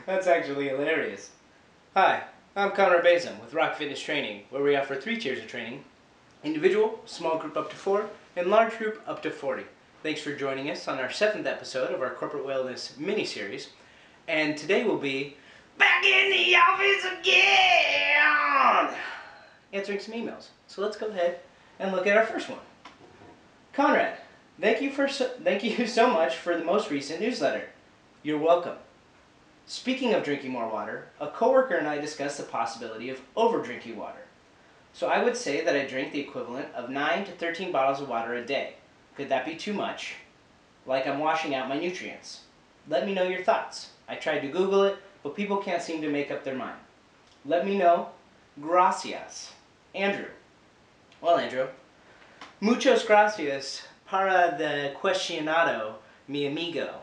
That's actually hilarious. Hi, I'm Conrad Basom with Rock Fitness Training, where we offer 3 tiers of training: individual, small group up to 4, and large group up to 40. Thanks for joining us on our 7th episode of our Corporate Wellness mini-series. And today we'll be back in the office again! Answering some emails. So let's go ahead and look at our first one. Conrad, thank you so much for the most recent newsletter. You're welcome. Speaking of drinking more water, a coworker and I discussed the possibility of over-drinking water. So I would say that I drink the equivalent of 9 to 13 bottles of water a day. Could that be too much? Like I'm washing out my nutrients. Let me know your thoughts. I tried to Google it, but people can't seem to make up their mind. Let me know. Gracias. Andrew. Well, Andrew, muchas gracias para the questionado, mi amigo.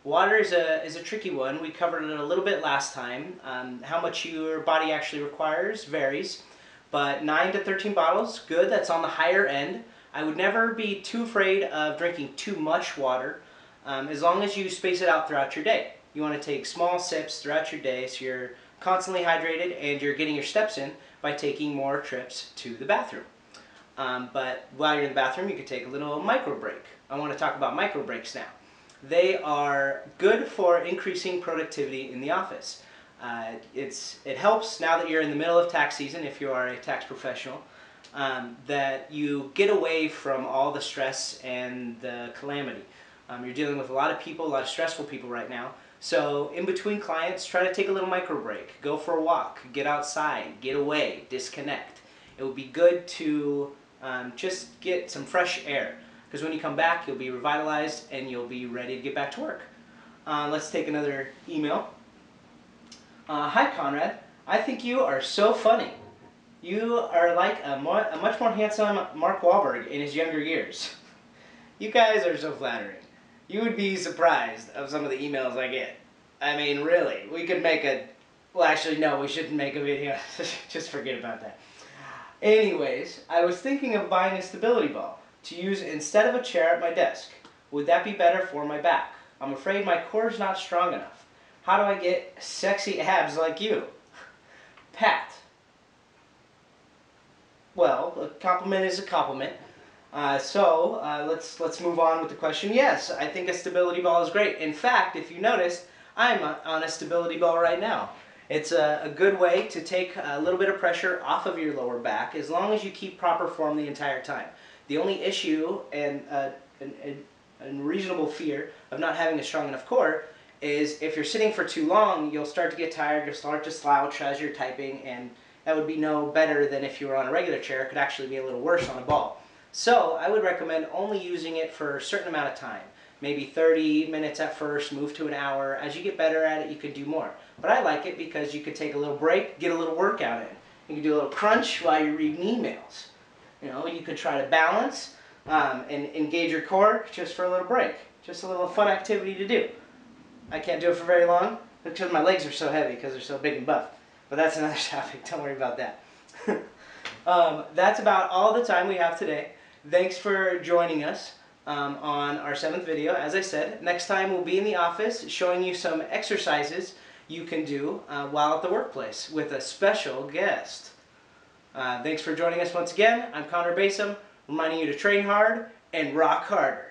Water is a tricky one. We covered it a little bit last time. How much your body actually requires varies, but 9 to 13 bottles, good. That's on the higher end. I would never be too afraid of drinking too much water, as long as you space it out throughout your day. You want to take small sips throughout your day so you're constantly hydrated and you're getting your steps in by taking more trips to the bathroom. But while you're in the bathroom, you can take a little micro break. I want to talk about micro breaks now. They are good for increasing productivity in the office. It helps now that you're in the middle of tax season, if you are a tax professional, that you get away from all the stress and the calamity. You're dealing with a lot of people, a lot of stressful people right now. So in between clients, try to take a little micro break. Go for a walk, get outside, get away, disconnect. It would be good to just get some fresh air, because when you come back, you'll be revitalized and you'll be ready to get back to work. Let's take another email. Hi Conrad, I think you are so funny. You are like a much more handsome Mark Wahlberg in his younger years. You guys are so flattering. You would be surprised of some of the emails I get. I mean, really, we could make a... Well, actually, no, we shouldn't make a video. Just forget about that. Anyways, I was thinking of buying a stability ball to use instead of a chair at my desk. Would that be better for my back? I'm afraid my core is not strong enough. How do I get sexy abs like you? Pat. Well, a compliment is a compliment. Let's move on with the question. Yes, I think a stability ball is great. In fact, if you noticed, I'm on a stability ball right now. It's a good way to take a little bit of pressure off of your lower back as long as you keep proper form the entire time. The only issue and reasonable fear of not having a strong enough core is if you're sitting for too long, you'll start to get tired, you'll start to slouch as you're typing, and that would be no better than if you were on a regular chair. It could actually be a little worse on a ball. So I would recommend only using it for a certain amount of time. Maybe 30 minutes at first, move to an hour. As you get better at it, you can do more. But I like it because you could take a little break, get a little workout in. You can do a little crunch while you're reading emails. You know, you could try to balance and engage your core just for a little break. Just a little fun activity to do. I can't do it for very long because my legs are so heavy because they're so big and buff. But that's another topic. Don't worry about that. That's about all the time we have today. Thanks for joining us on our 7th video. As I said, next time we'll be in the office showing you some exercises you can do while at the workplace with a special guest. Thanks for joining us once again. I'm Conrad Basom, reminding you to train hard and rock harder.